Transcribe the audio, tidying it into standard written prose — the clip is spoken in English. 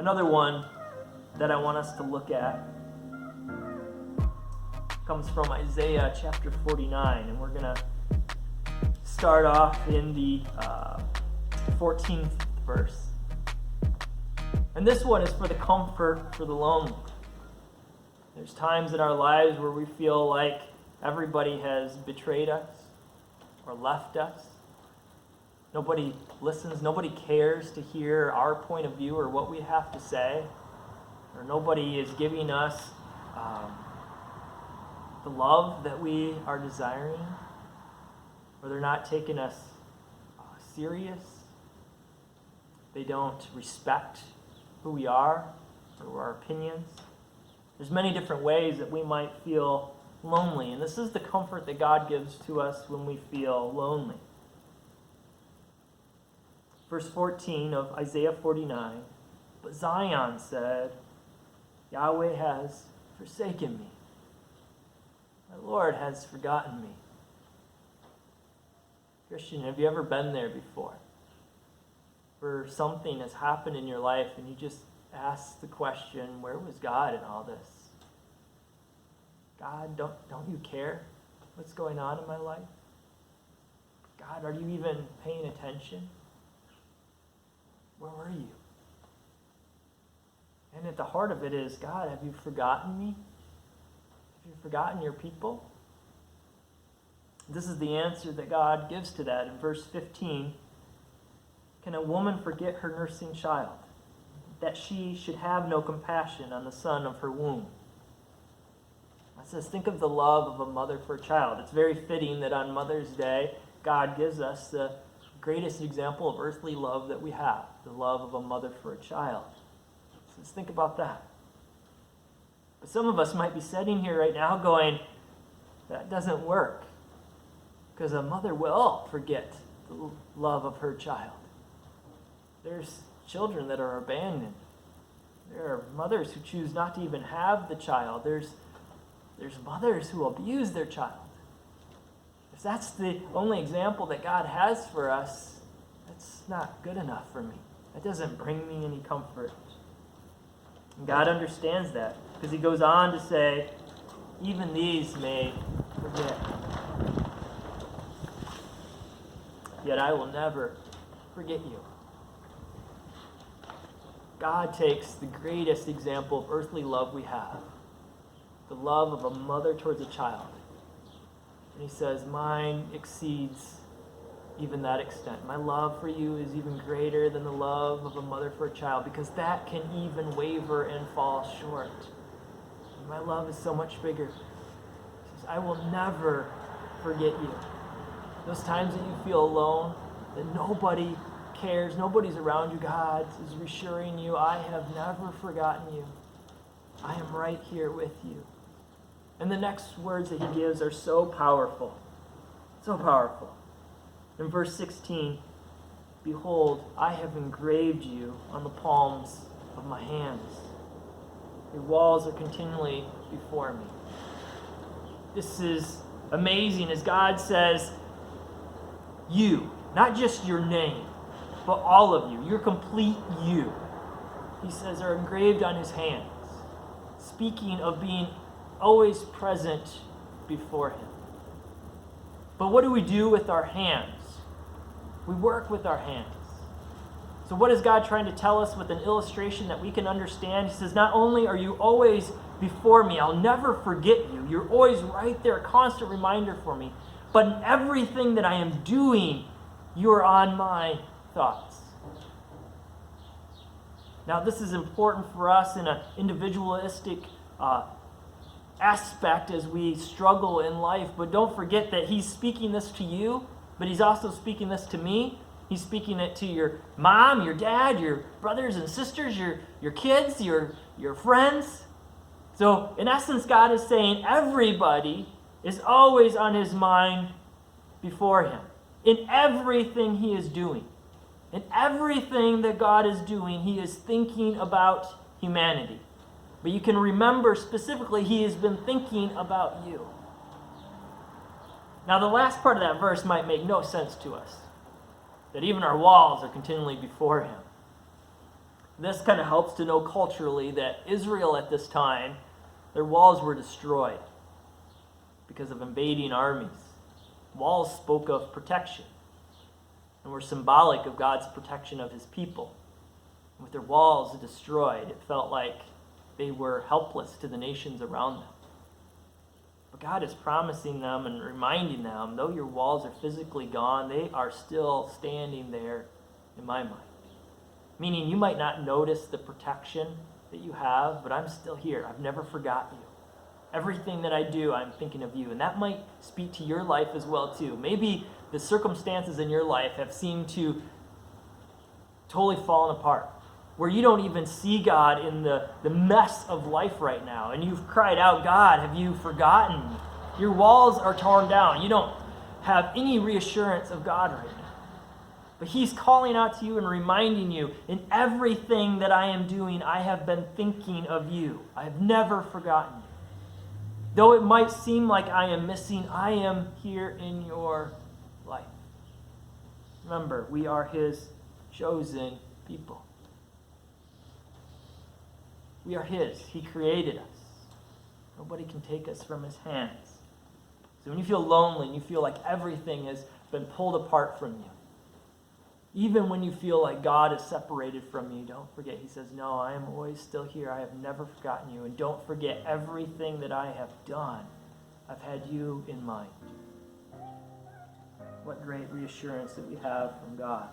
Another one that I want us to look at comes from Isaiah chapter 49, and we're going to start off in the 14th verse. And this one is for the comfort for the lonely. There's times in our lives where we feel like everybody has betrayed us or left us. Nobody listens, nobody cares to hear our point of view or what we have to say, or nobody is giving us the love that we are desiring, or they're not taking us serious. They don't respect who we are or our opinions. There's many different ways that we might feel lonely, and this is the comfort that God gives to us when we feel lonely. Verse 14 of Isaiah 49, but Zion said, Yahweh has forsaken me. My Lord has forgotten me. Christian, have you ever been there before? Where something has happened in your life and you just ask the question, where was God in all this? God, don't you care what's going on in my life? God, are you even paying attention? Where were you? And at the heart of it is, God, have you forgotten me? Have you forgotten your people? This is the answer that God gives to that in verse 15. Can a woman forget her nursing child, that she should have no compassion on the son of her womb? It says, think of the love of a mother for a child. It's very fitting that on Mother's Day, God gives us the greatest example of earthly love that we have, the love of a mother for a child. So let's think about that. But some of us might be sitting here right now going, that doesn't work, because a mother will forget the love of her child. There's children that are abandoned. There are mothers who choose not to even have the child. There's mothers who abuse their child. If that's the only example that God has for us, that's not good enough for me. That doesn't bring me any comfort. And God understands that, because he goes on to say, even these may forget. Yet I will never forget you. God takes the greatest example of earthly love we have, the love of a mother towards a child, and he says, mine exceeds even that extent. My love for you is even greater than the love of a mother for a child, because that can even waver and fall short. And my love is so much bigger. He says, I will never forget you. Those times that you feel alone, that nobody cares, nobody's around you, God is reassuring you, I have never forgotten you. I am right here with you. And the next words that he gives are so powerful. So powerful. In verse 16, behold, I have engraved you on the palms of my hands. Your walls are continually before me. This is amazing as God says, you, not just your name, but all of you, your complete you, he says, are engraved on his hands, speaking of being always present before him. But what do we do with our hands? We work with our hands. So what is God trying to tell us with an illustration that we can understand? He says, not only are you always before me, I'll never forget you. You're always right there, a constant reminder for me. But in everything that I am doing, you are on my thoughts. Now, this is important for us in an individualistic aspect as we struggle in life, but don't forget that he's speaking this to you, but he's also speaking this to me. He's speaking it to your mom, your dad, your brothers and sisters, your kids, your friends. So, in essence, God is saying everybody is always on his mind before him. In everything he is doing. In everything that God is doing, he is thinking about humanity. But you can remember specifically, he has been thinking about you. Now, the last part of that verse might make no sense to us. That even our walls are continually before him. This kind of helps to know culturally that Israel at this time, their walls were destroyed because of invading armies. Walls spoke of protection and were symbolic of God's protection of his people. With their walls destroyed, it felt like they were helpless to the nations around them. But God is promising them and reminding them, though your walls are physically gone, they are still standing there in my mind. Meaning you might not notice the protection that you have, but I'm still here. I've never forgotten you. Everything that I do, I'm thinking of you. And that might speak to your life as well, too. Maybe the circumstances in your life have seemed to totally fallen apart, where you don't even see God in the mess of life right now. And you've cried out, God, have you forgotten me? Your walls are torn down. You don't have any reassurance of God right now. But he's calling out to you and reminding you, in everything that I am doing, I have been thinking of you. I have never forgotten you. Though it might seem like I am missing, I am here in your life. Remember, we are his chosen people. We are his. He created us. Nobody can take us from his hands. So when you feel lonely and you feel like everything has been pulled apart from you, even when you feel like God is separated from you, don't forget, he says, no, I am always still here. I have never forgotten you. And don't forget everything that I have done. I've had you in mind. What great reassurance that we have from God.